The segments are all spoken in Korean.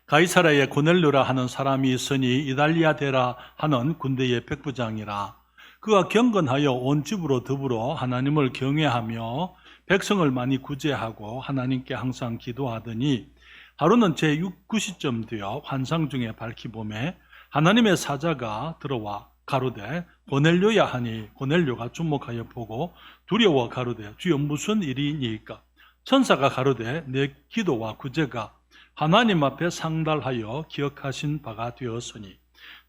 가이사라에 고넬료라 하는 사람이 있으니 이달리아 데라 하는 군대의 백부장이라. 그가 경건하여 온 집으로 더불어 하나님을 경외하며 백성을 많이 구제하고 하나님께 항상 기도하더니, 하루는 제9시쯤 되어 환상 중에 밝히 보매 하나님의 사자가 들어와 가로되 고넬료야 하니, 고넬료가 주목하여 보고 두려워 가로되 주여 무슨 일이니까? 천사가 가로되 내 기도와 구제가 하나님 앞에 상달하여 기억하신 바가 되었으니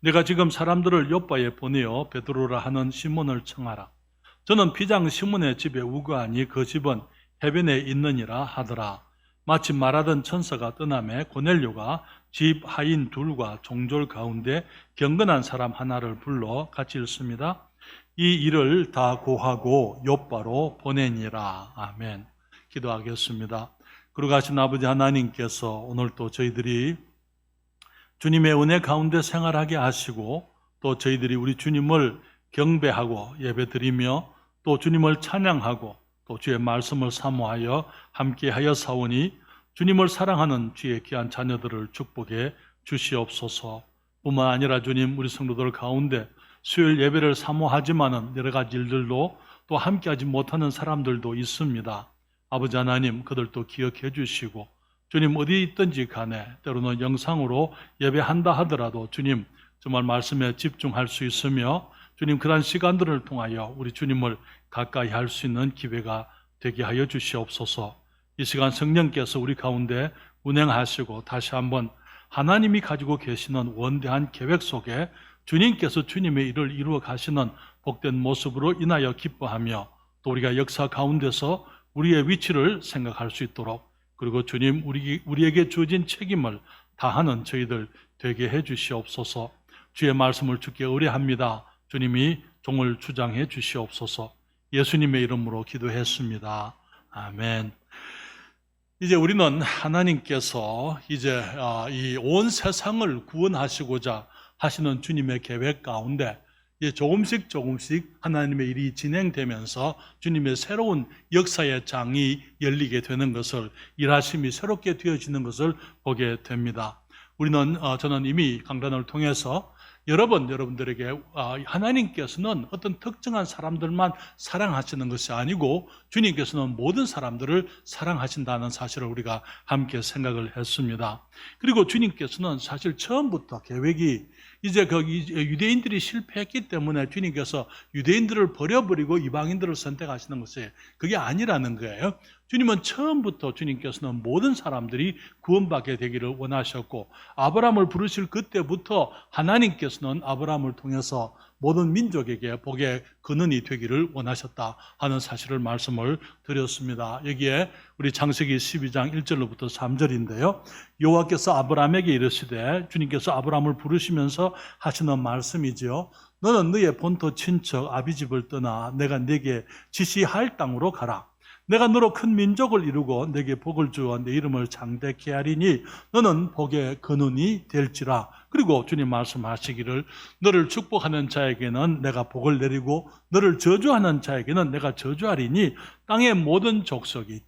내가 지금 사람들을 요바에 보내어 베드로라 하는 시몬을 청하라. 저는 비장 시몬의 집에 우거하니 그 집은 해변에 있느니라 하더라. 마침 말하던 천사가 떠나매 고넬료가 집 하인 둘과 종졸 가운데 경건한 사람 하나를 불러 같이 읽습니다. 이 일을 다 고하고 요바로 보내니라. 아멘. 기도하겠습니다. 거룩하신 아버지 하나님께서 오늘 또 저희들이 주님의 은혜 가운데 생활하게 하시고, 또 저희들이 우리 주님을 경배하고 예배드리며 또 주님을 찬양하고 또 주의 말씀을 사모하여 함께하여 사오니 주님을 사랑하는 주의 귀한 자녀들을 축복해 주시옵소서. 뿐만 아니라 주님, 우리 성도들 가운데 수요일 예배를 사모하지만은 여러 가지 일들로 또 함께하지 못하는 사람들도 있습니다. 아버지 하나님, 그들도 기억해 주시고 주님 어디 있든지 간에 때로는 영상으로 예배한다 하더라도 주님 정말 말씀에 집중할 수 있으며 주님 그런 시간들을 통하여 우리 주님을 가까이 할 수 있는 기회가 되게 하여 주시옵소서. 이 시간 성령께서 우리 가운데 운행하시고 다시 한번 하나님이 가지고 계시는 원대한 계획 속에 주님께서 주님의 일을 이루어 가시는 복된 모습으로 인하여 기뻐하며 또 우리가 역사 가운데서 우리의 위치를 생각할 수 있도록, 그리고 주님 우리에게 주어진 책임을 다하는 저희들 되게 해 주시옵소서. 주의 말씀을 주께 의뢰합니다. 주님이 종을 주장해 주시옵소서. 예수님의 이름으로 기도했습니다. 아멘. 이제 우리는 하나님께서 이제 이 온 세상을 구원하시고자 하시는 주님의 계획 가운데 이제 조금씩 하나님의 일이 진행되면서 주님의 새로운 역사의 장이 열리게 되는 것을, 일하심이 새롭게 되어지는 것을 보게 됩니다. 저는 이미 강단을 통해서 여러분들에게 하나님께서는 어떤 특정한 사람들만 사랑하시는 것이 아니고 주님께서는 모든 사람들을 사랑하신다는 사실을 우리가 함께 생각을 했습니다. 그리고 주님께서는 사실 처음부터 계획이 이제 유대인들이 실패했기 때문에 주님께서 유대인들을 버려버리고 이방인들을 선택하시는 것이 그게 아니라는 거예요. 주님은 처음부터 주님께서는 모든 사람들이 구원받게 되기를 원하셨고, 아브라함을 부르실 그때부터 하나님께서는 아브라함을 통해서 모든 민족에게 복의 근원이 되기를 원하셨다 하는 사실을 말씀을 드렸습니다. 여기에 우리 창세기 12장 1절로부터 3절인데요. 여호와께서 아브라함에게 이르시되, 주님께서 아브라함을 부르시면서 하시는 말씀이죠. 너는 너의 본토 친척 아비집을 떠나 내가 네게 지시할 땅으로 가라. 내가 너로 큰 민족을 이루고 내게 복을 주어 내 이름을 장대케 하리니 너는 복의 근원이 될지라. 그리고 주님 말씀하시기를, 너를 축복하는 자에게는 내가 복을 내리고 너를 저주하는 자에게는 내가 저주하리니 땅의 모든 족속이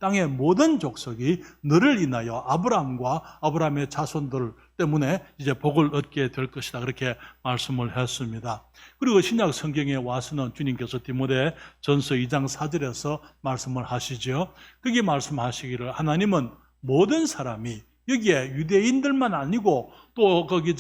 너를 인하여 아브라함과 아브라함의 자손들 때문에 이제 복을 얻게 될 것이다, 그렇게 말씀을 했습니다. 그리고 신약 성경에 와서는 주님께서 디모데 전서 2장 4절에서 말씀을 하시죠. 거기 말씀하시기를, 하나님은 모든 사람이, 여기에 유대인들만 아니고 또 거기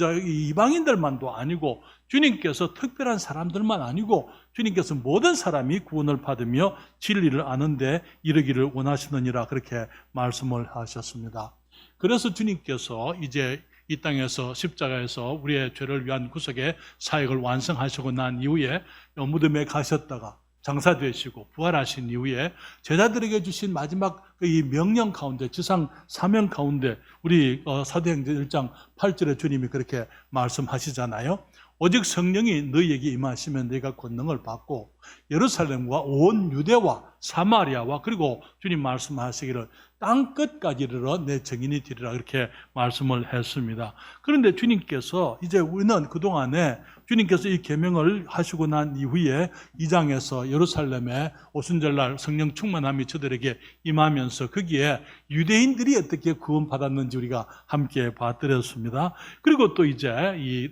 이방인들만도 아니고 주님께서 특별한 사람들만 아니고 주님께서 모든 사람이 구원을 받으며 진리를 아는데 이르기를 원하시느니라, 그렇게 말씀을 하셨습니다. 그래서 주님께서 이제 이 땅에서 십자가에서 우리의 죄를 위한 구속의 사역을 완성하시고 난 이후에 무덤에 가셨다가 장사되시고 부활하신 이후에 제자들에게 주신 마지막 이 명령 가운데, 지상 사명 가운데 우리 사도행전 1장 8절에 주님이 그렇게 말씀하시잖아요. 오직 성령이 너희에게 임하시면 너희가 권능을 받고 예루살렘과 온 유대와 사마리아와 그리고 주님 말씀하시기를 땅 끝까지 이르러 내 증인이 되리라 그렇게 말씀을 했습니다. 그런데 주님께서 이제 우리는 그동안에 주님께서 이 계명을 하시고 난 이후에 2장에서 예루살렘에 오순절날 성령 충만함이 저들에게 임하면서 거기에 유대인들이 어떻게 구원받았는지 우리가 함께 봐드렸습니다. 그리고 또 이제 이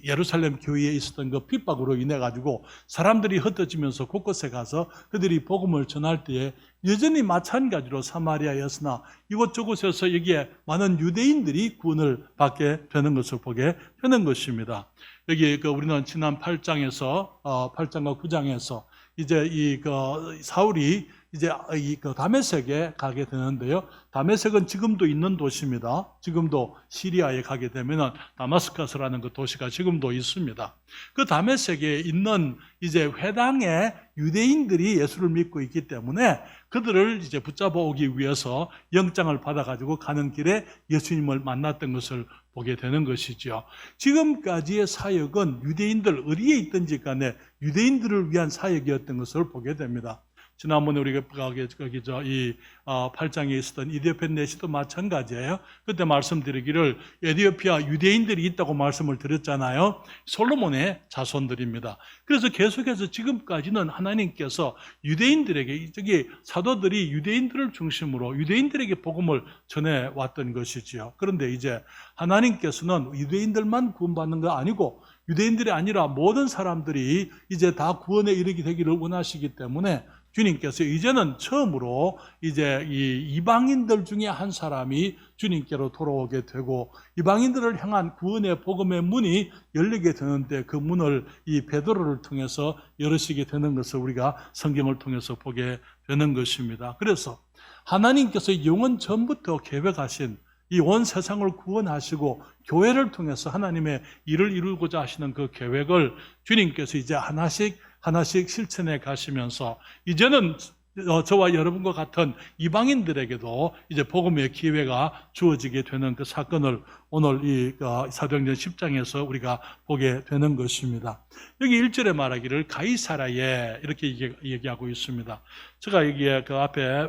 예루살렘 교회에 있었던 그 핍박으로 인해 가지고 사람들이 흩어지면서 곳곳에 가서 그들이 복음을 전할 때에 여전히 마찬가지로 사마리아였으나 이곳저곳에서 여기에 많은 유대인들이 구원을 받게 되는 것을 보게 되는 것입니다. 여기 우리는 지난 8장과 9장에서 이제 사울이 이제 다메섹에 가게 되는데요. 다메섹은 지금도 있는 도시입니다. 지금도 시리아에 가게 되면은 다마스커스라는 그 도시가 지금도 있습니다. 그 다메섹에 있는 이제 회당에 유대인들이 예수를 믿고 있기 때문에 그들을 이제 붙잡아 오기 위해서 영장을 받아가지고 가는 길에 예수님을 만났던 것을 보게 되는 것이죠. 지금까지의 사역은 유대인들 어디에 있든지 간에 유대인들을 위한 사역이었던 것을 보게 됩니다. 지난번에 우리가 이 8장에 있었던 이디오펜 내시도 마찬가지예요. 그때 말씀드리기를 에티오피아 유대인들이 있다고 말씀을 드렸잖아요. 솔로몬의 자손들입니다. 그래서 계속해서 지금까지는 하나님께서 유대인들에게 사도들이 유대인들을 중심으로 유대인들에게 복음을 전해왔던 것이지요. 그런데 이제 하나님께서는 유대인들만 구원받는 거 아니고 유대인들이 아니라 모든 사람들이 이제 다 구원에 이르게 되기를 원하시기 때문에 주님께서 이제는 처음으로 이제 이 이방인들 중에 한 사람이 주님께로 돌아오게 되고 이방인들을 향한 구원의 복음의 문이 열리게 되는데 그 문을 이 베드로를 통해서 열으시게 되는 것을 우리가 성경을 통해서 보게 되는 것입니다. 그래서 하나님께서 영원 전부터 계획하신 이 온 세상을 구원하시고 교회를 통해서 하나님의 일을 이루고자 하시는 그 계획을 주님께서 이제 하나씩 실천해 가시면서 이제는 저와 여러분과 같은 이방인들에게도 이제 복음의 기회가 주어지게 되는 그 사건을 오늘 이 사도행전 10장에서 우리가 보게 되는 것입니다. 여기 1절에 말하기를 가이사라에 이렇게 얘기하고 있습니다. 제가 여기에 그 앞에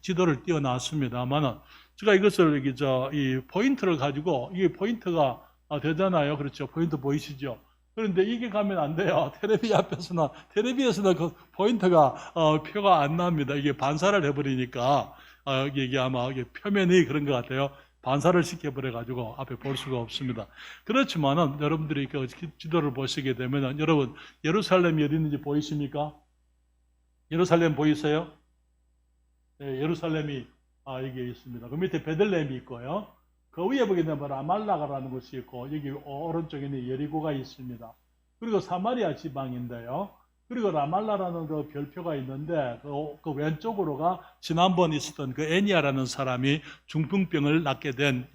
지도를 띄워놨습니다만은 제가 이것을 이 포인트를 가지고 이게 포인트가 되잖아요. 그렇죠? 포인트 보이시죠? 그런데 이게 가면 안 돼요. 텔레비에서는 그 포인트가 표가 안 납니다. 이게 반사를 해버리니까 이게 아마 표면이 그런 것 같아요. 반사를 시켜버려가지고 앞에 볼 수가 없습니다. 그렇지만은 여러분들이 그 지도를 보시게 되면은 여러분 예루살렘이 어디 있는지 보이십니까? 예루살렘 보이세요? 네, 예루살렘이 여기에 있습니다. 그 밑에 베들레헴이 있고요. 그 위에 보게 되면 라말라가라는 곳이 있고 여기 오른쪽에는 예리고가 있습니다. 그리고 사마리아 지방인데요. 그리고 라말라라는 그 별표가 있는데 그 왼쪽으로가 지난번 있었던 그 애니아라는 사람이 중풍병을 낫게 된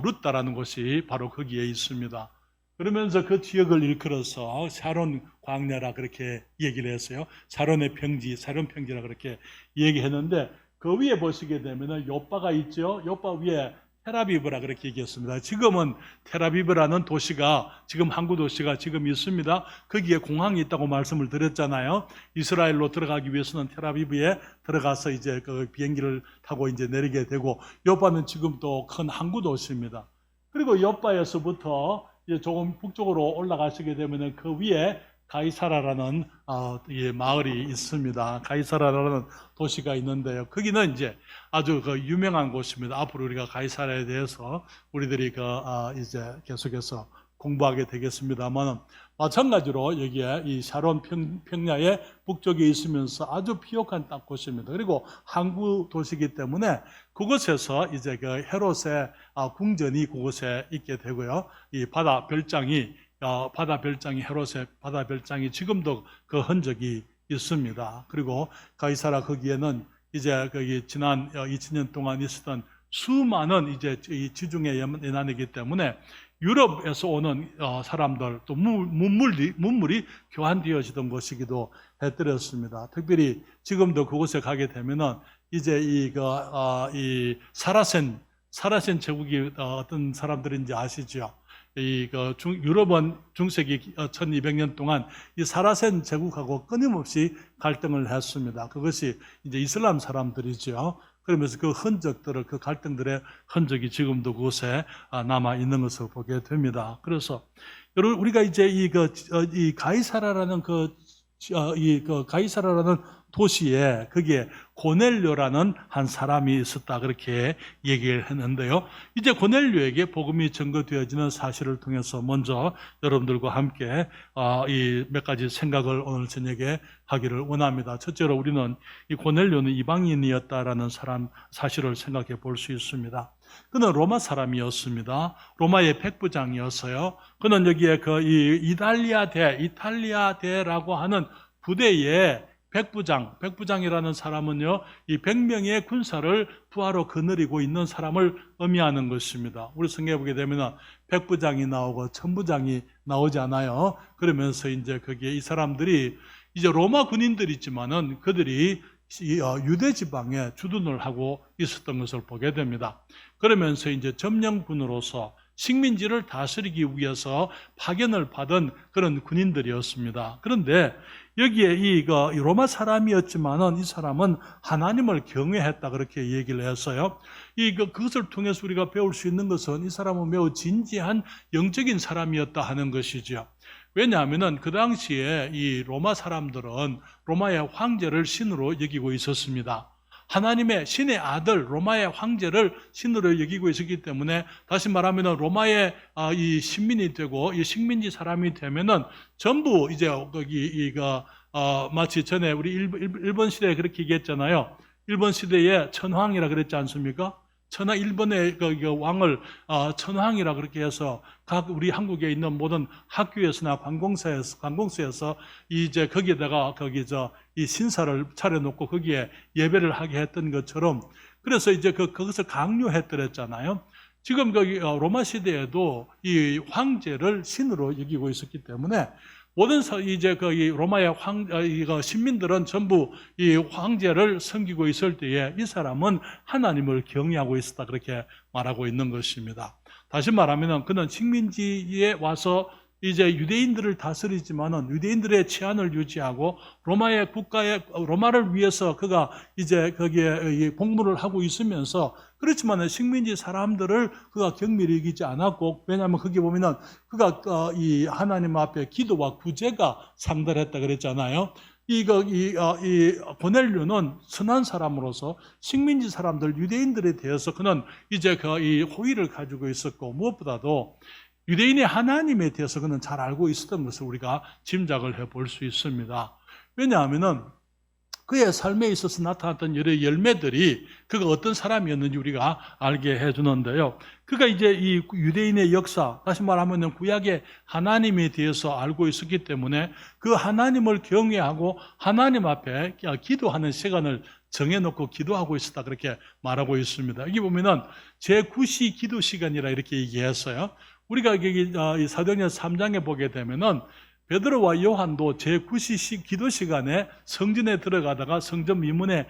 루따라는 곳이 바로 거기에 있습니다. 그러면서 그 지역을 일컬어서 샤론 광야라 그렇게 얘기를 했어요. 샤론의 평지, 샤론 평지라 그렇게 얘기했는데 그 위에 보시게 되면은 요빠가 있죠. 요빠 위에 텔아비브라 그렇게 얘기했습니다. 지금은 텔아비브라는 도시가 지금 항구 도시가 지금 있습니다. 거기에 공항이 있다고 말씀을 드렸잖아요. 이스라엘로 들어가기 위해서는 텔아비브에 들어가서 이제 그 비행기를 타고 이제 내리게 되고 요빠는 지금 또 큰 항구 도시입니다. 그리고 요빠에서부터 이제 조금 북쪽으로 올라가시게 되면은 그 위에 가이사라라는 마을이 있습니다. 가이사라라는 도시가 있는데요. 거기는 이제 아주 그 유명한 곳입니다. 앞으로 우리가 가이사라에 대해서 우리들이 이제 계속해서 공부하게 되겠습니다만 마찬가지로 여기에 이 샤론 평야의 북쪽에 있으면서 아주 비옥한 딱 곳입니다. 그리고 항구 도시이기 때문에 그곳에서 이제 그 헤롯의 궁전이 그곳에 있게 되고요. 이 바다 별장이 헤롯의 바다 별장이 지금도 그 흔적이 있습니다. 그리고 가이사라 거기에는 이제 거기 지난 2000년 동안 있었던 수많은 이제 이 지중해 연안이기 때문에 유럽에서 오는 사람들 또 문물이 교환되어지던 곳이기도 해드렸습니다. 특별히 지금도 그곳에 가게 되면은 이제 이 사라센 제국이 어떤 사람들인지 아시죠? 유럽은 중세기 1200년 동안 이 사라센 제국하고 끊임없이 갈등을 했습니다. 그것이 이제 이슬람 사람들이죠. 그러면서 그 흔적들을, 그 갈등들의 흔적이 지금도 그곳에 남아 있는 것을 보게 됩니다. 그래서 여러분, 우리가 이제 이 가이사라라는 가이사라라는 도시에 거기에 고넬료라는 한 사람이 있었다, 그렇게 얘기를 했는데요. 이제 고넬료에게 복음이 전거되어지는 사실을 통해서 먼저 여러분들과 함께 이 몇 가지 생각을 오늘 저녁에 하기를 원합니다. 첫째로 우리는 이 고넬료는 이방인이었다라는 사실을 생각해 볼 수 있습니다. 그는 로마 사람이었습니다. 로마의 백부장이었어요. 그는 여기에 이탈리아대라고 하는 부대에 백부장이라는 사람은요, 이 100명의 군사를 부하로 거느리고 있는 사람을 의미하는 것입니다. 우리 성경에 보게 되면 백부장이 나오고 천부장이 나오잖아요. 그러면서 이제 거기에 이 사람들이 이제 로마 군인들이지만은 그들이 유대 지방에 주둔을 하고 있었던 것을 보게 됩니다. 그러면서 이제 점령군으로서 식민지를 다스리기 위해서 파견을 받은 그런 군인들이었습니다. 그런데 여기에 이 로마 사람이었지만은 이 사람은 하나님을 경외했다, 그렇게 얘기를 했어요. 그것을 통해서 우리가 배울 수 있는 것은 이 사람은 매우 진지한 영적인 사람이었다 하는 것이죠. 왜냐하면은 그 당시에 이 로마 사람들은 로마의 황제를 신으로 여기고 있었습니다. 하나님의 신의 아들 로마의 황제를 신으로 여기고 있었기 때문에, 다시 말하면 로마의 이 신민이 되고 이 식민지 사람이 되면은 전부 이제 마치 전에 우리 일본 시대에 그렇게 얘기했잖아요. 일본 시대에 천황이라 그랬지 않습니까? 일본의 왕을 천황이라 그렇게 해서 각 우리 한국에 있는 모든 학교에서나 관공서에서 이제 거기에다가 이 신사를 차려놓고 거기에 예배를 하게 했던 것처럼, 그래서 이제 그것을 강요했더랬잖아요. 지금 로마 시대에도 이 황제를 신으로 여기고 있었기 때문에 모든 이제 이 로마의 신민들은 전부 이 황제를 섬기고 있을 때에 이 사람은 하나님을 경외하고 있었다, 그렇게 말하고 있는 것입니다. 다시 말하면 그는 식민지에 와서 이제 유대인들을 다스리지만은 유대인들의 치안을 유지하고 로마를 위해서 그가 이제 거기에 복무를 하고 있으면서, 그렇지만은 식민지 사람들을 그가 경미히 여기지 않았고, 왜냐하면 거기 보면은 그가 이 하나님 앞에 기도와 구제가 상달했다 그랬잖아요. 이 고넬료는 선한 사람으로서 식민지 사람들, 유대인들에 대해서 그는 이제 이 호의를 가지고 있었고, 무엇보다도 유대인의 하나님에 대해서 그는 잘 알고 있었던 것을 우리가 짐작을 해볼 수 있습니다. 왜냐하면은 그의 삶에 있어서 나타났던 여러 열매들이 그가 어떤 사람이었는지 우리가 알게 해주는데요. 그가 이제 이 유대인의 역사, 다시 말하면 구약의 하나님에 대해서 알고 있었기 때문에 그 하나님을 경외하고 하나님 앞에 기도하는 시간을 정해놓고 기도하고 있었다, 그렇게 말하고 있습니다. 여기 보면은 제9시 기도 시간이라 이렇게 얘기했어요. 우리가 여기 사도행전 3장에 보게 되면은 베드로와 요한도 제9시 기도 시간에 성전에 들어가다가 성전 미문에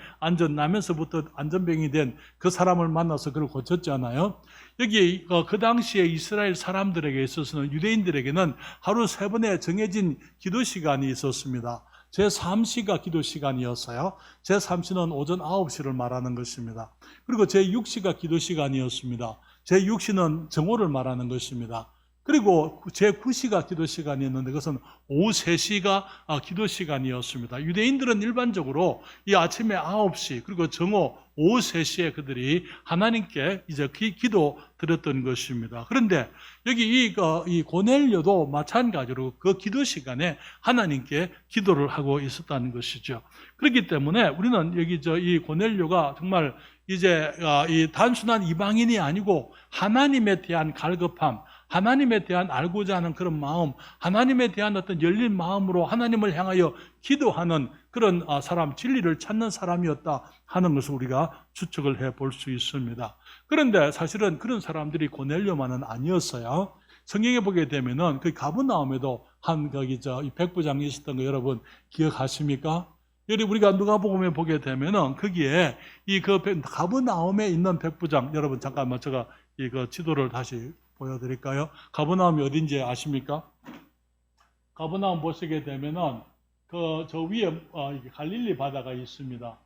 나면서부터 안전병이 된 그 사람을 만나서 그를 고쳤잖아요. 여기 그 당시에 이스라엘 사람들에게 있어서는, 유대인들에게는 하루 3번의 정해진 기도 시간이 있었습니다. 제3시가 기도 시간이었어요. 제3시는 오전 9시를 말하는 것입니다. 그리고 제6시가 기도 시간이었습니다. 제6시는 정오를 말하는 것입니다. 그리고 제9시가 기도 시간이었는데 그것은 오후 3시가 기도 시간이었습니다. 유대인들은 일반적으로 이 아침에 9시 그리고 정오 오후 3시에 그들이 하나님께 이제 기도 드렸던 것입니다. 그런데 여기 이 고넬료도 마찬가지로 그 기도 시간에 하나님께 기도를 하고 있었다는 것이죠. 그렇기 때문에 우리는 여기 이 고넬료가 정말 이제 이 단순한 이방인이 아니고 하나님에 대한 갈급함, 하나님에 대한 알고자 하는 그런 마음, 하나님에 대한 어떤 열린 마음으로 하나님을 향하여 기도하는 그런 사람, 진리를 찾는 사람이었다 하는 것을 우리가 추측을 해볼 수 있습니다. 그런데 사실은 그런 사람들이 고넬료만은 아니었어요. 성경에 보게 되면은 그 가버나움에도 이 백부장이 있었던 거 여러분 기억하십니까? 여기 우리가 누가복음에 보게 되면은 거기에 가버나움에 있는 백부장, 여러분 잠깐만 제가 이거 지도를 다시 보여드릴까요? 가버나움이 어딘지 아십니까? 가버나움 보시게 되면은 저 위에 이게 갈릴리 바다가 있습니다.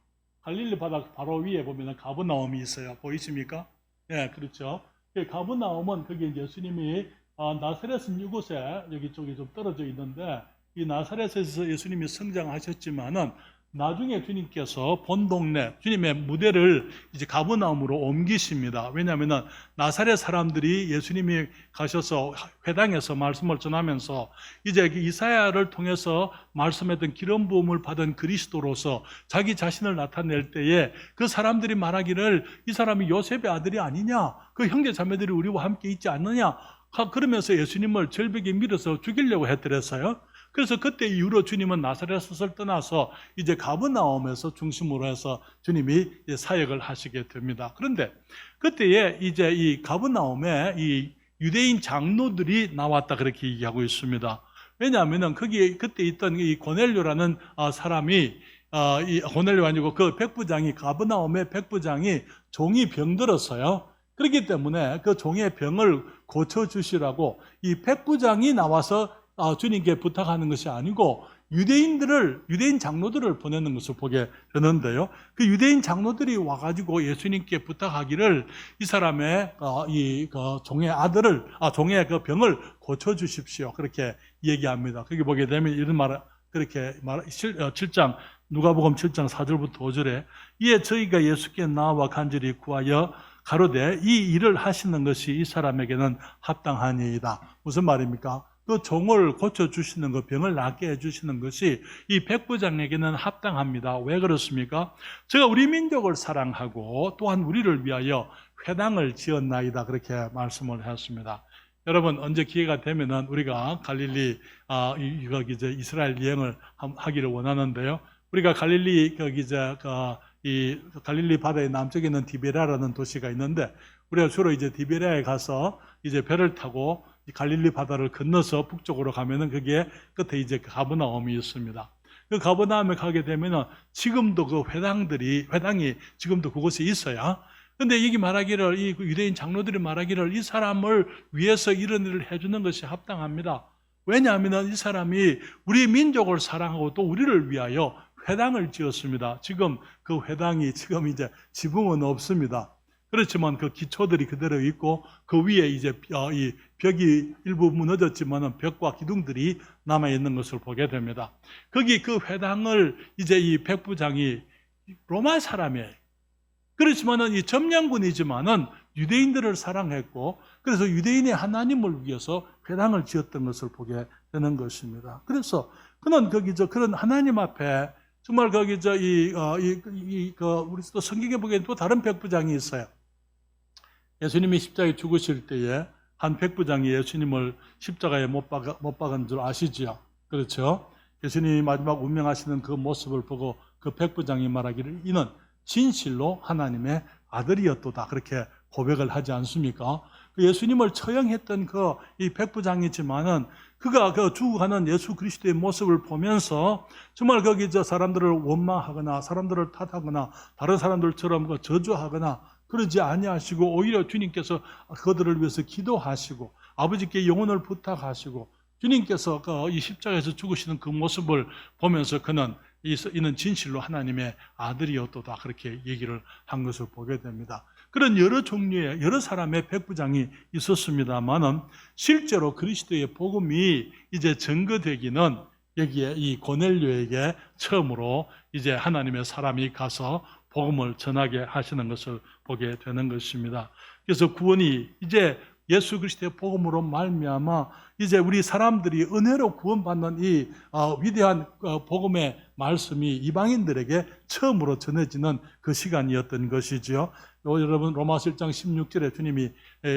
갈릴리 바다 바로 위에 보면은 가버나움이 있어요. 보이십니까? 예, 그렇죠. 가버나움은 거기 예수님이 나사렛은 이곳에 여기 쪽에 좀 떨어져 있는데 이 나사렛에서 예수님이 성장하셨지만은 나중에 주님께서 본 동네 주님의 무대를 이제 가버나움으로 옮기십니다. 왜냐하면 나사렛 사람들이 예수님이 가셔서 회당에서 말씀을 전하면서 이제 이사야를 통해서 말씀했던 기름 부음을 받은 그리스도로서 자기 자신을 나타낼 때에 그 사람들이 말하기를 이 사람이 요셉의 아들이 아니냐, 그 형제 자매들이 우리와 함께 있지 않느냐, 그러면서 예수님을 절벽에 밀어서 죽이려고 했더랬어요. 그래서 그때 이후로 주님은 나사렛을 떠나서 이제 가버나움에서 중심으로 해서 주님이 사역을 하시게 됩니다. 그런데 그때에 이제 이 가버나움에 이 유대인 장로들이 나왔다 그렇게 얘기하고 있습니다. 왜냐하면은 거기에 그때 있던 이 고넬료라는 사람이 이 고넬료가 아니고 그 백부장이 가버나움의 백부장이 종이 병들었어요. 그렇기 때문에 그 종의 병을 고쳐주시라고 이 백부장이 나와서 주님께 부탁하는 것이 아니고 유대인 장로들을 보내는 것을 보게 되는데요. 그 유대인 장로들이 와가지고 예수님께 부탁하기를 이 사람의 종의 아들을 종의 그 병을 고쳐 주십시오. 그렇게 얘기합니다. 거기 보게 되면 이런 그렇게 7장 누가복음 7장 4절부터 5절에 이에 저희가 예수께 나와 간절히 구하여 가로되 이 일을 하시는 것이 이 사람에게는 합당하니이다. 무슨 말입니까? 그 종을 고쳐주시는 것, 병을 낫게 해주시는 것이 이 백부장에게는 합당합니다. 왜 그렇습니까? 제가 우리 민족을 사랑하고 또한 우리를 위하여 회당을 지었나이다. 그렇게 말씀을 했습니다. 여러분, 언제 기회가 되면은 우리가 갈릴리, 이제 이스라엘 여행을 하기를 원하는데요. 우리가 갈릴리, 이 갈릴리 바다의 남쪽에 있는 디베라라는 도시가 있는데 우리가 주로 이제 디베라에 가서 이제 배를 타고 갈릴리 바다를 건너서 북쪽으로 가면은 그게 끝에 이제 가버나움이 있습니다. 그 가버나움에 가게 되면은 지금도 그 회당이 지금도 그곳에 있어요. 근데 여기 말하기를 이 유대인 장로들이 말하기를 이 사람을 위해서 이런 일을 해주는 것이 합당합니다. 왜냐하면 이 사람이 우리 민족을 사랑하고 또 우리를 위하여 회당을 지었습니다. 지금 그 회당이 지금 이제 지붕은 없습니다. 그렇지만 그 기초들이 그대로 있고 그 위에 이제 이 벽이 일부 무너졌지만은 벽과 기둥들이 남아 있는 것을 보게 됩니다. 거기 그 회당을 이제 이 백부장이 로마 사람이에요. 그렇지만은 이 점령군이지만은 유대인들을 사랑했고 그래서 유대인의 하나님을 위해서 회당을 지었던 것을 보게 되는 것입니다. 그래서 그는 거기 그런 하나님 앞에 정말 거기 우리 또 성경에 보기엔 또 다른 백부장이 있어요. 예수님이 십자가에 죽으실 때에 한 백부장이 예수님을 십자가에 못 박은 줄 아시지요? 그렇죠? 예수님이 마지막 운명하시는 그 모습을 보고 그 백부장이 말하기를 이는 진실로 하나님의 아들이었도다. 그렇게 고백을 하지 않습니까? 그 예수님을 처형했던 이 백부장이지만은 그가 죽어가는 예수 그리스도의 모습을 보면서 정말 거기 사람들을 원망하거나 사람들을 탓하거나 다른 사람들처럼 저주하거나 그러지 아니하시고 오히려 주님께서 그들을 위해서 기도하시고 아버지께 영혼을 부탁하시고 주님께서 이 십자가에서 죽으시는 그 모습을 보면서 그는 이는 진실로 하나님의 아들이었도다. 그렇게 얘기를 한 것을 보게 됩니다. 그런 여러 종류의 여러 사람의 백부장이 있었습니다만은 실제로 그리스도의 복음이 이제 증거되기는 여기에 이 고넬료에게 처음으로 이제 하나님의 사람이 가서 복음을 전하게 하시는 것을 보게 되는 것입니다. 그래서 구원이 이제 예수 그리스도의 복음으로 말미암아 이제 우리 사람들이 은혜로 구원받는 이 위대한 복음의 말씀이 이방인들에게 처음으로 전해지는 그 시간이었던 것이지요. 여러분 로마서 1장 16절에 주님이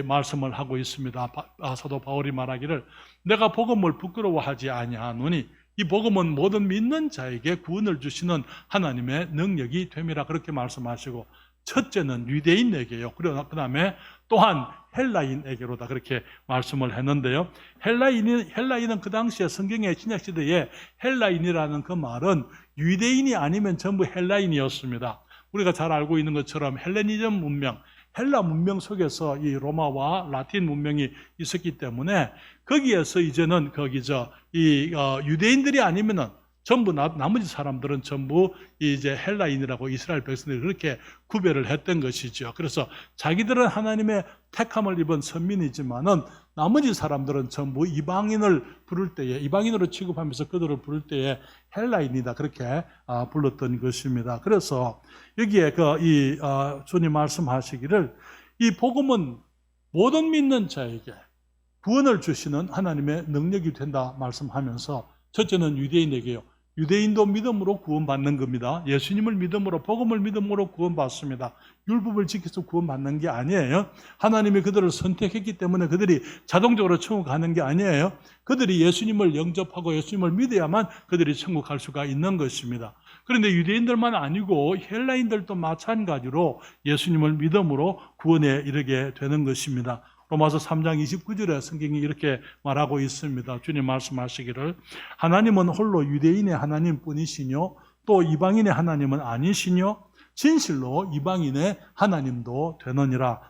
말씀을 하고 있습니다. 사도 바울이 말하기를 내가 복음을 부끄러워하지 아니하노니 이 복음은 모든 믿는 자에게 구원을 주시는 하나님의 능력이 됨이라 그렇게 말씀하시고 첫째는 유대인에게요. 그러나 그 다음에 또한 헬라인에게로다 그렇게 말씀을 했는데요. 헬라인은 그 당시에 성경의 신약시대에 헬라인이라는 그 말은 유대인이 아니면 전부 헬라인이었습니다. 우리가 잘 알고 있는 것처럼 헬레니즘 문명, 헬라 문명 속에서 이 로마와 라틴 문명이 있었기 때문에 거기에서 이제는 유대인들이 아니면은 전부 나머지 사람들은 전부 이제 헬라인이라고 이스라엘 백성들이 그렇게 구별을 했던 것이죠. 그래서 자기들은 하나님의 택함을 입은 선민이지만은 나머지 사람들은 전부 이방인을 부를 때에, 이방인으로 취급하면서 그들을 부를 때에 헬라인이다 그렇게 불렀던 것입니다. 그래서 여기에 주님 말씀하시기를 이 복음은 모든 믿는 자에게 구원을 주시는 하나님의 능력이 된다 말씀하면서, 첫째는 유대인에게요. 유대인도 믿음으로 구원받는 겁니다. 예수님을 믿음으로, 복음을 믿음으로 구원받습니다. 율법을 지켜서 구원받는 게 아니에요. 하나님이 그들을 선택했기 때문에 그들이 자동적으로 천국 가는 게 아니에요. 그들이 예수님을 영접하고 예수님을 믿어야만 그들이 천국 갈 수가 있는 것입니다. 그런데 유대인들만 아니고 헬라인들도 마찬가지로 예수님을 믿음으로 구원에 이르게 되는 것입니다. 로마서 3장 29절에 성경이 이렇게 말하고 있습니다. 주님 말씀하시기를 하나님은 홀로 유대인의 하나님 뿐이시뇨 또 이방인의 하나님은 아니시뇨 진실로 이방인의 하나님도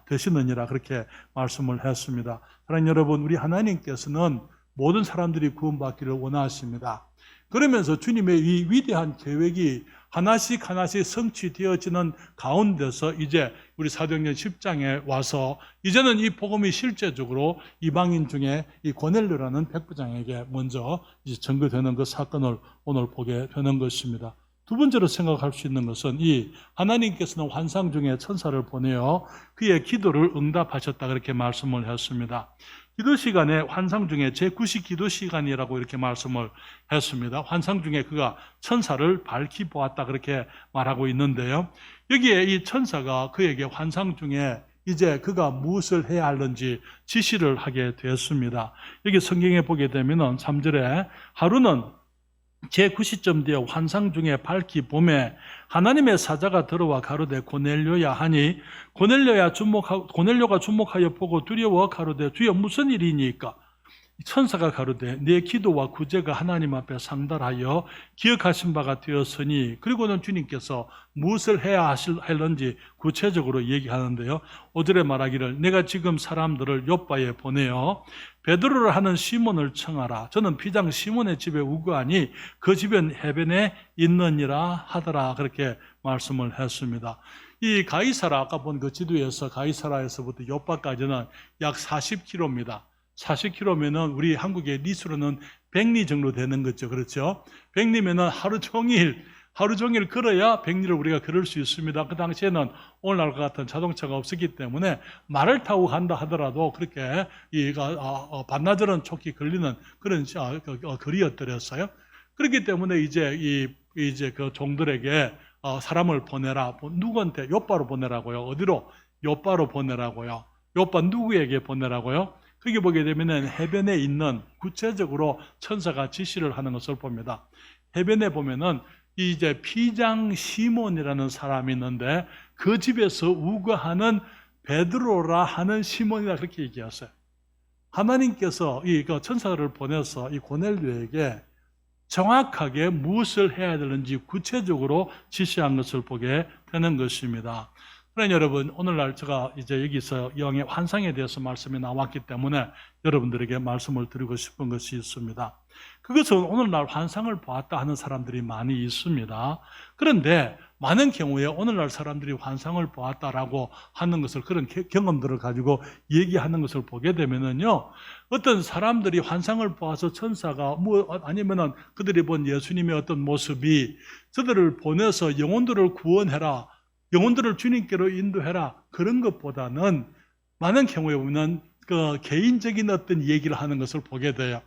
되시느니라 그렇게 말씀을 했습니다. 사랑하는 여러분, 우리 하나님께서는 모든 사람들이 구원받기를 원하십니다. 그러면서 주님의 이 위대한 계획이 하나씩 성취되어지는 가운데서 이제 우리 사도행전 10장에 와서 이제는 이 복음이 실제적으로 이방인 중에 이 고넬료라는 백부장에게 먼저 이제 전거되는 그 사건을 오늘 보게 되는 것입니다. 두 번째로 생각할 수 있는 것은 이 하나님께서는 환상 중에 천사를 보내어 그의 기도를 응답하셨다 그렇게 말씀을 했습니다. 기도 시간에 환상 중에 제9시 기도 시간이라고 이렇게 말씀을 했습니다. 환상 중에 그가 천사를 밝히 보았다 그렇게 말하고 있는데요. 여기에 이 천사가 그에게 환상 중에 이제 그가 무엇을 해야 하는지 지시를 하게 되었습니다. 여기 성경에 보게 되면 3절에 하루는 제9시쯤 되어 환상 중에 밝히 봄에 하나님의 사자가 들어와 가로되 고넬료야 하니 고넬료가 주목하여 보고 두려워 가로되 주여 무슨 일이니까? 천사가 가로되 내 기도와 구제가 하나님 앞에 상달하여 기억하신 바가 되었으니, 그리고는 주님께서 무엇을 해야 하실는지 구체적으로 얘기하는데요. 5절에 말하기를 내가 지금 사람들을 요바에 보내어 베드로를 하는 시몬을 청하라. 저는 비장 시몬의 집에 우거하니 그 집은 해변에 있느니라 하더라 그렇게 말씀을 했습니다. 이 가이사라, 아까 본 그 지도에서 가이사라에서부터 요바까지는 약 40km입니다. 40km면은 우리 한국의 리수로는 100리 정도 되는 거죠. 그렇죠? 100리면은 하루 종일 걸어야 100리를 우리가 걸을 수 있습니다. 그 당시에는 오늘날과 같은 자동차가 없었기 때문에 말을 타고 간다 하더라도 그렇게 반나절은 촉히 걸리는 그런 거리였더랬어요. 그렇기 때문에 이제 그 종들에게 사람을 보내라. 누구한테? 요바로 보내라고요. 어디로? 요바로 보내라고요. 요바 누구에게 보내라고요? 거기 보게 되면 해변에 있는, 구체적으로 천사가 지시를 하는 것을 봅니다. 해변에 보면은 이제 피장 시몬이라는 사람이 있는데 그 집에서 우거하는 베드로라 하는 시몬이라 그렇게 얘기했어요. 하나님께서 이 천사를 보내서 이 고넬료에게 정확하게 무엇을 해야 되는지 구체적으로 지시한 것을 보게 되는 것입니다. 그러니 여러분, 오늘날 제가 이제 여기서 영의 환상에 대해서 말씀이 나왔기 때문에 여러분들에게 말씀을 드리고 싶은 것이 있습니다. 그것은 오늘날 환상을 보았다 하는 사람들이 많이 있습니다. 그런데 많은 경우에 오늘날 사람들이 환상을 보았다라고 하는 것을, 그런 경험들을 가지고 얘기하는 것을 보게 되면은요, 어떤 사람들이 환상을 보아서 천사가 아니면은 그들이 본 예수님의 어떤 모습이 저들을 보내서 영혼들을 구원해라, 영혼들을 주님께로 인도해라, 그런 것보다는 많은 경우에 보면 그 개인적인 어떤 얘기를 하는 것을 보게 돼요.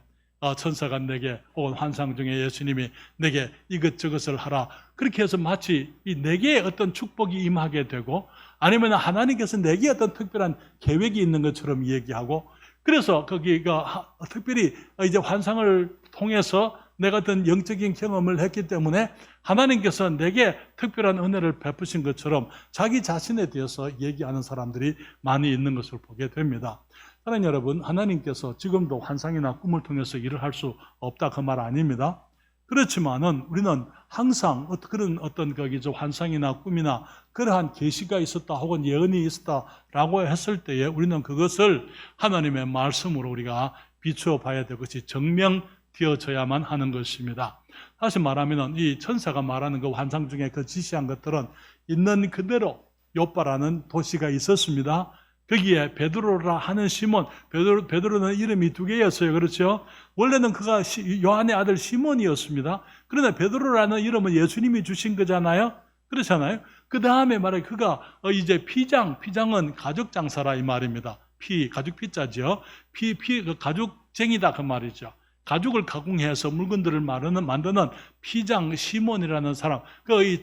천사가 내게, 혹은 환상 중에 예수님이 내게 이것저것을 하라, 그렇게 해서 마치 내게 어떤 축복이 임하게 되고, 아니면 하나님께서 내게 어떤 특별한 계획이 있는 것처럼 얘기하고, 그래서 거기가 특별히 이제 환상을 통해서 내가 어떤 영적인 경험을 했기 때문에 하나님께서 내게 특별한 은혜를 베푸신 것처럼 자기 자신에 대해서 얘기하는 사람들이 많이 있는 것을 보게 됩니다. 사랑하는 여러분, 하나님께서 지금도 환상이나 꿈을 통해서 일을 할 수 없다 그 말 아닙니다. 그렇지만은 우리는 항상 그런 어떤 환상이나 꿈이나 그러한 계시가 있었다 혹은 예언이 있었다라고 했을 때에 우리는 그것을 하나님의 말씀으로 우리가 비추어 봐야 될 것이 증명되어져야만 하는 것입니다. 다시 말하면 이 천사가 말하는 그 환상 중에 그 지시한 것들은 있는 그대로 요빠라는 도시가 있었습니다. 거기에 베드로라 하는 시몬, 베드로는 이름이 두 개였어요. 그렇죠? 원래는 그가 요한의 아들 시몬이었습니다. 그러나 베드로라는 이름은 예수님이 주신 거잖아요. 그렇잖아요. 그 다음에 말해 그가 이제 피장은 가죽 장사라 이 말입니다. 가죽 피자죠. 가죽쟁이다 그 말이죠. 가죽을 가공해서 물건들을 만드는 피장 시몬이라는 사람, 이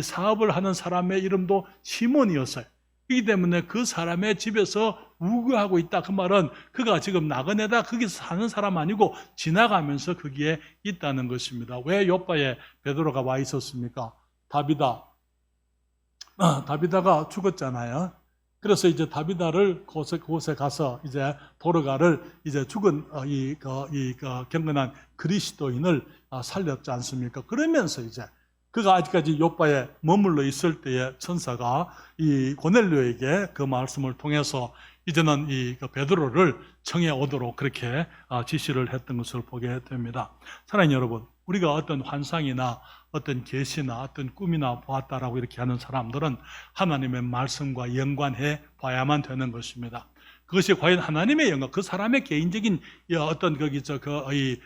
사업을 하는 사람의 이름도 시몬이었어요. 그렇기 때문에 그 사람의 집에서 우거하고 있다. 그 말은 그가 지금 나그네다 거기서 사는 사람 아니고 지나가면서 거기에 있다는 것입니다. 왜 요빠에 베드로가 와 있었습니까? 다비다가 죽었잖아요. 그래서 이제 다비다를 그곳에 가서 이제 도르가를 이제 죽은 경건한 그리스도인을 살렸지 않습니까? 그러면서 이제 그가 아직까지 요빠에 머물러 있을 때에 천사가 이 고넬료에게 그 말씀을 통해서 이제는 이 베드로를 청해 오도록 그렇게 지시를 했던 것을 보게 됩니다. 사랑하는 여러분, 우리가 어떤 환상이나 어떤 계시나 어떤 꿈이나 보았다라고 이렇게 하는 사람들은 하나님의 말씀과 연관해 봐야만 되는 것입니다. 그것이 과연 하나님의 영광, 그 사람의 개인적인 어떤 이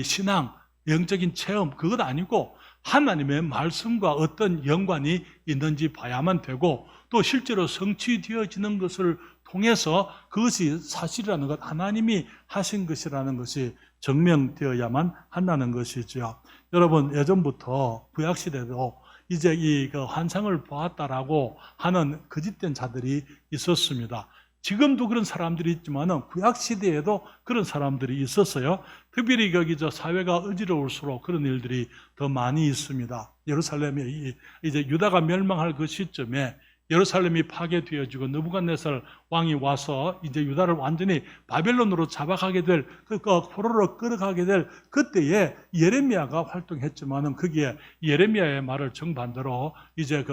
신앙, 영적인 체험 그것 아니고 하나님의 말씀과 어떤 연관이 있는지 봐야만 되고 또 실제로 성취되어지는 것을 통해서 그것이 사실이라는 것, 하나님이 하신 것이라는 것이 증명되어야만 한다는 것이죠. 여러분, 예전부터 구약시대도 이제 이 환상을 보았다라고 하는 거짓된 자들이 있었습니다. 지금도 그런 사람들이 있지만은 구약시대에도 그런 사람들이 있었어요. 특별히 사회가 어지러울수록 그런 일들이 더 많이 있습니다. 예루살렘이 이제 유다가 멸망할 그 시점에 예루살렘이 파괴되어지고 느부갓네살 왕이 와서 이제 유다를 완전히 바벨론으로 잡아가게 될, 포로로 끌어가게 될 그때에 예레미야가 활동했지만은 거기에 예레미야의 말을 정반대로 이제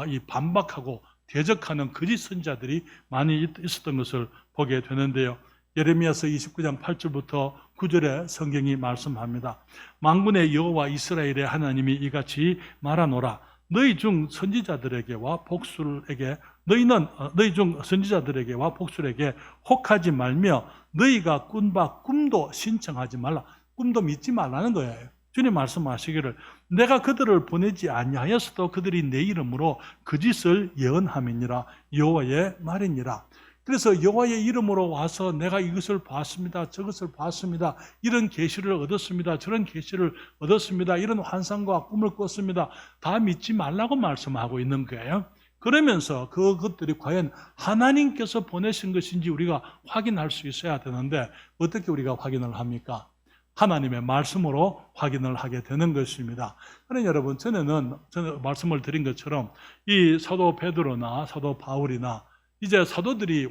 이 반박하고 대적하는 거짓 선지자들이 많이 있었던 것을 보게 되는데요. 예레미야서 29장 8절부터 9절에 성경이 말씀합니다. 만군의 여호와 이스라엘의 하나님이 이같이 말하노라. 너희 중 선지자들에게와 복술에게 너희 중 선지자들에게와 복술에게 혹하지 말며 너희가 꾼바 꿈도 신청하지 말라. 꿈도 믿지 말라는 거예요. 주님 말씀하시기를 내가 그들을 보내지 아니하였어도 그들이 내 이름으로 거짓을 예언함이니라. 여호와의 말이니라. 그래서 여호와의 이름으로 와서 내가 이것을 봤습니다. 저것을 봤습니다. 이런 계시를 얻었습니다. 저런 계시를 얻었습니다. 이런 환상과 꿈을 꿨습니다. 다 믿지 말라고 말씀하고 있는 거예요. 그러면서 그것들이 과연 하나님께서 보내신 것인지 우리가 확인할 수 있어야 되는데 어떻게 우리가 확인을 합니까? 하나님의 말씀으로 확인을 하게 되는 것입니다. 그러니 여러분, 저는 말씀을 드린 것처럼 이 사도 베드로나 사도 바울이나 이제 사도들이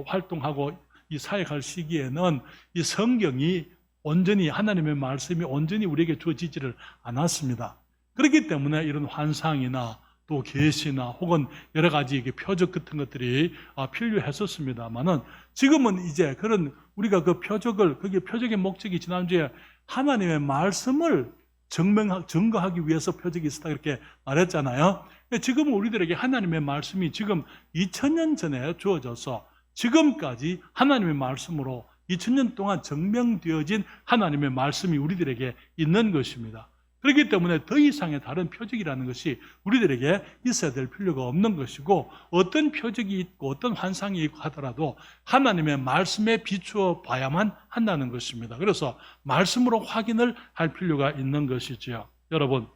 활동하고 이 사역할 시기에는 이 성경이 온전히 하나님의 말씀이 온전히 우리에게 주어지지를 않았습니다. 그렇기 때문에 이런 환상이나 또 계시나 혹은 여러 가지 표적 같은 것들이 필요했었습니다만은 지금은 이제 그런 우리가 그 표적을 표적의 목적이 지난주에 하나님의 말씀을 증거하기 위해서 표적이 있었다 이렇게 말했잖아요. 지금은 우리들에게 하나님의 말씀이 지금 2000년 전에 주어져서 지금까지 하나님의 말씀으로 2000년 동안 증명되어진 하나님의 말씀이 우리들에게 있는 것입니다. 그렇기 때문에 더 이상의 다른 표적이라는 것이 우리들에게 있어야 될 필요가 없는 것이고 어떤 표적이 있고 어떤 환상이 있고 하더라도 하나님의 말씀에 비추어 봐야만 한다는 것입니다. 그래서 말씀으로 확인을 할 필요가 있는 것이지요. 여러분,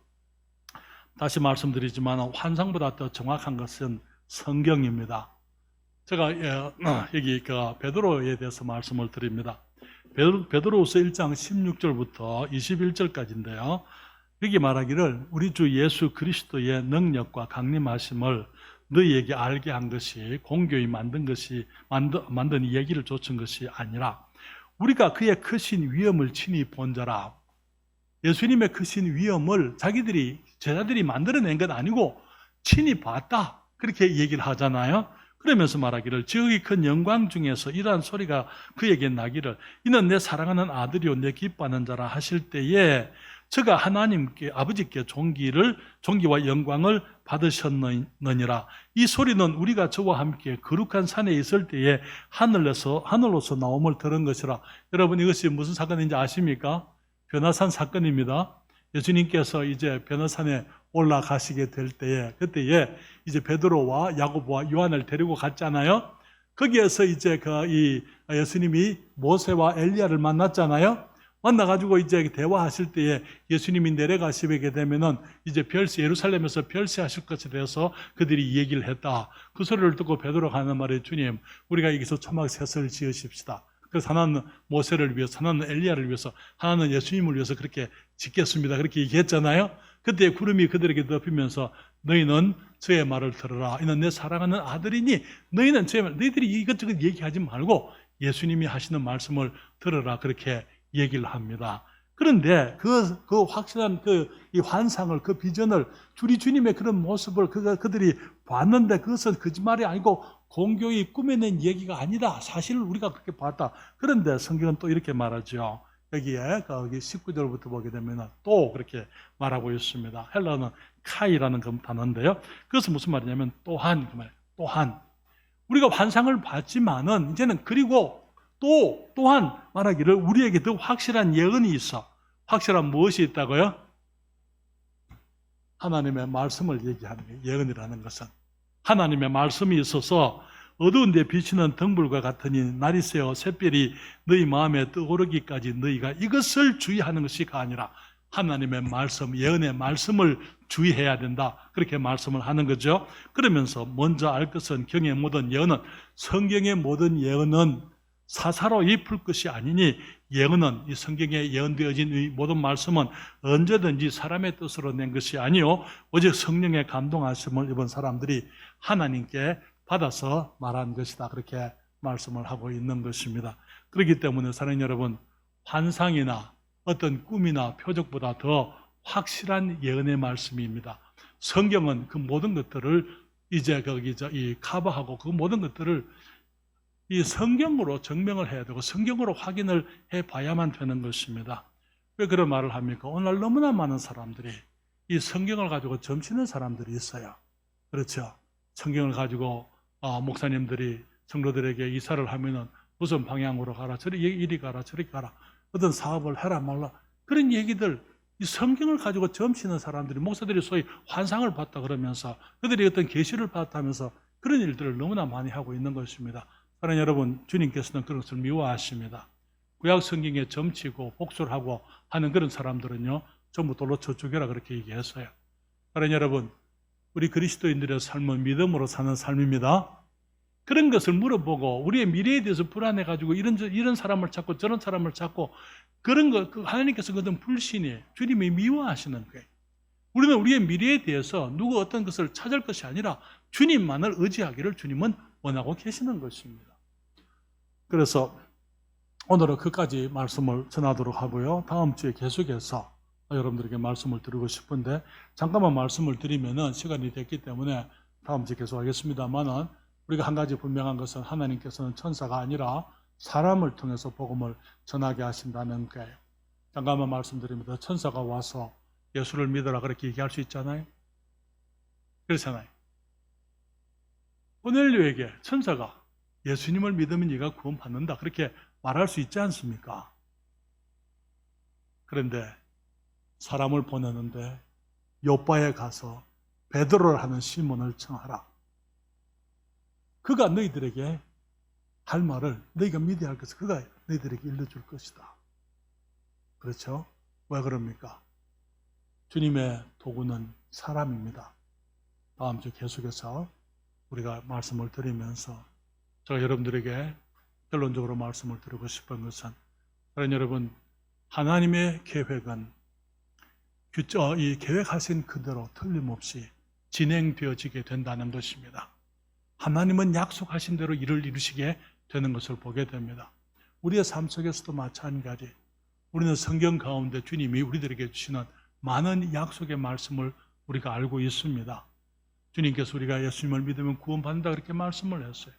다시 말씀드리지만 환상보다 더 정확한 것은 성경입니다. 제가 여기 베드로에 대해서 말씀을 드립니다. 베드로후서 1장 16절부터 21절까지인데요. 여기 말하기를 우리 주 예수 그리스도의 능력과 강림하심을 너희에게 알게 한 것이 공교히 만든 이 얘기를 좇은 것이 아니라 우리가 그의 크신 위엄을 친히 본 자라. 예수님의 크신 위엄을 제자들이 만들어낸 건 아니고 친히 봤다. 그렇게 얘기를 하잖아요. 그러면서 말하기를 지극히 큰 영광 중에서 이러한 소리가 그에게 나기를 이는 내 사랑하는 아들이요 내 기뻐하는 자라 하실 때에 저가 하나님께 아버지께 존귀와 영광을 받으셨느니라. 이 소리는 우리가 저와 함께 거룩한 산에 있을 때에 하늘로서 나옴을 들은 것이라. 여러분 이것이 무슨 사건인지 아십니까? 변화산 사건입니다. 예수님께서 이제 변화산에 올라가시게 될 때에 그때에 이제 베드로와 야고보와 요한을 데리고 갔잖아요. 거기에서 이제 예수님이 모세와 엘리야를 만났잖아요. 만나가지고 이제 대화하실 때에 예수님이 내려가시게 되면은 이제 예루살렘에서 별세하실 것에 대해서 그들이 얘기를 했다. 그 소리를 듣고 베드로가 하는 말이 주님, 우리가 여기서 초막셋을 지으십시다. 그래서 하나는 모세를 위해서, 하나는 엘리야를 위해서, 하나는 예수님을 위해서 그렇게 짓겠습니다. 그렇게 얘기했잖아요. 그때 구름이 그들에게 덮이면서 너희는 저의 말을 들어라. 이는 내 사랑하는 아들이니 너희는 저의 말, 너희들이 이것저것 얘기하지 말고 예수님이 하시는 말씀을 들어라. 그렇게 얘기를 합니다. 그런데 그 확실한 이 환상을, 그 비전을, 주님의 그런 모습을 그들이 봤는데 그것은 거짓말이 아니고 공교히 꾸며낸 얘기가 아니다. 사실 우리가 그렇게 봤다. 그런데 성경은 또 이렇게 말하죠. 여기에 거기 19절부터 보게 되면 또 그렇게 말하고 있습니다. 헬라어는 카이라는 그 단어인데요. 그것은 무슨 말이냐면 또한, 그 말이에요. 또한. 우리가 환상을 봤지만은 이제는 그리고 또한 말하기를 우리에게 더 확실한 예언이 있어. 확실한 무엇이 있다고요? 하나님의 말씀을 얘기하는 거예요. 예언이라는 것은. 하나님의 말씀이 있어서 어두운 데 비치는 등불과 같으니 날이 새어 샛별이 너희 마음에 떠오르기까지 너희가 이것을 주의하는 것이가 아니라 하나님의 말씀, 예언의 말씀을 주의해야 된다. 그렇게 말씀을 하는 거죠. 그러면서 먼저 알 것은 경의 모든 예언은, 성경의 모든 예언은 사사로이 풀 것이 아니니, 예언은, 이 성경에 예언되어진 이 모든 말씀은 언제든지 사람의 뜻으로 낸 것이 아니요 오직 성령의 감동하심을 입은 사람들이 하나님께 받아서 말한 것이다. 그렇게 말씀을 하고 있는 것입니다. 그렇기 때문에 사랑하는 여러분, 환상이나 어떤 꿈이나 표적보다 더 확실한 예언의 말씀입니다. 성경은 그 모든 것들을 이제 이 커버하고 그 모든 것들을 이 성경으로 증명을 해야 되고 성경으로 확인을 해봐야만 되는 것입니다. 왜 그런 말을 합니까? 오늘 너무나 많은 사람들이 이 성경을 가지고 점치는 사람들이 있어요. 그렇죠? 성경을 가지고 목사님들이 성도들에게 이사를 하면은 무슨 방향으로 가라, 이리 가라, 저리 가라, 어떤 사업을 해라 말라, 그런 얘기들, 이 성경을 가지고 점치는 사람들이, 목사들이 소위 환상을 봤다 그러면서 그들이 어떤 계시를 봤다면서 그런 일들을 너무나 많이 하고 있는 것입니다. 사랑하는 여러분, 주님께서는 그런 것을 미워하십니다. 구약 성경에 점치고 복술하고 하는 그런 사람들은요, 전부 돌로 쳐 죽여라 그렇게 얘기했어요. 사랑하는 여러분, 우리 그리스도인들의 삶은 믿음으로 사는 삶입니다. 그런 것을 물어보고 우리의 미래에 대해서 불안해가지고 이런 사람을 찾고 저런 사람을 찾고 그런 거, 하나님께서 그것은 불신이에요. 주님이 미워하시는 거예요. 우리는 우리의 미래에 대해서 누구 어떤 것을 찾을 것이 아니라 주님만을 의지하기를 주님은 원하고 계시는 것입니다. 그래서 오늘은 그까지 말씀을 전하도록 하고요. 다음 주에 계속해서 여러분들에게 말씀을 드리고 싶은데, 잠깐만 말씀을 드리면은 시간이 됐기 때문에 다음 주에 계속하겠습니다만은, 우리가 한 가지 분명한 것은 하나님께서는 천사가 아니라 사람을 통해서 복음을 전하게 하신다는 거예요. 잠깐만 말씀드립니다. 천사가 와서 예수를 믿어라 그렇게 얘기할 수 있잖아요. 그렇잖아요. 고넬료에게 천사가 예수님을 믿으면 네가 구원받는다 그렇게 말할 수 있지 않습니까? 그런데 사람을 보내는데 요바에 가서 베드로를 하는 시몬을 청하라. 그가 너희들에게 할 말을, 너희가 믿어야 할 것을 그가 너희들에게 일러줄 것이다. 그렇죠? 왜 그럽니까? 주님의 도구는 사람입니다. 다음 주 계속해서 우리가 말씀을 드리면서 제가 여러분들에게 결론적으로 말씀을 드리고 싶은 것은, 여러분, 하나님의 계획은 이 계획하신 그대로 틀림없이 진행되어지게 된다는 것입니다. 하나님은 약속하신 대로 일을 이루시게 되는 것을 보게 됩니다. 우리의 삶 속에서도 마찬가지. 우리는 성경 가운데 주님이 우리들에게 주시는 많은 약속의 말씀을 우리가 알고 있습니다. 주님께서 우리가 예수님을 믿으면 구원받는다 그렇게 말씀을 했어요.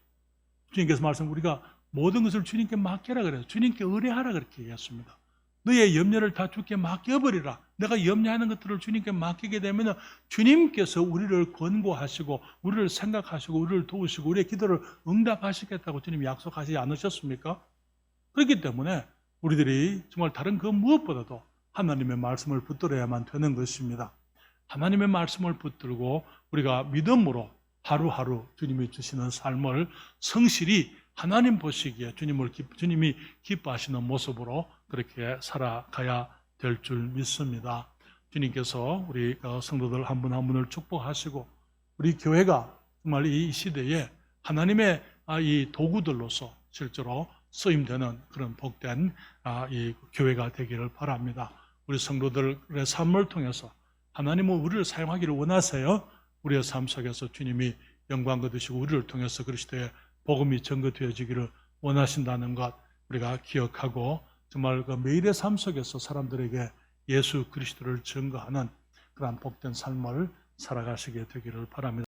주님께서 우리가 모든 것을 주님께 맡겨라 그래요. 주님께 의뢰하라 그렇게 얘기했습니다. 너의 염려를 다 주께 맡겨버리라. 내가 염려하는 것들을 주님께 맡기게 되면 주님께서 우리를 권고하시고 우리를 생각하시고 우리를 도우시고 우리의 기도를 응답하시겠다고 주님이 약속하지 않으셨습니까? 그렇기 때문에 우리들이 정말 다른 그 무엇보다도 하나님의 말씀을 붙들어야만 되는 것입니다. 하나님의 말씀을 붙들고 우리가 믿음으로 하루하루 주님이 주시는 삶을 성실히 하나님 보시기에 주님이 기뻐하시는 모습으로 그렇게 살아가야 될 줄 믿습니다. 주님께서 우리 성도들 한 분 한 분을 축복하시고 우리 교회가 정말 이 시대에 하나님의 이 도구들로서 실제로 쓰임되는 그런 복된 이 교회가 되기를 바랍니다. 우리 성도들의 삶을 통해서 하나님은 우리를 사용하기를 원하세요. 우리의 삶 속에서 주님이 영광 거두시고 우리를 통해서 그리스도의 복음이 전거되어지기를 원하신다는 것 우리가 기억하고 정말 그 매일의 삶 속에서 사람들에게 예수 그리스도를 증거하는 그러한 복된 삶을 살아가시게 되기를 바랍니다.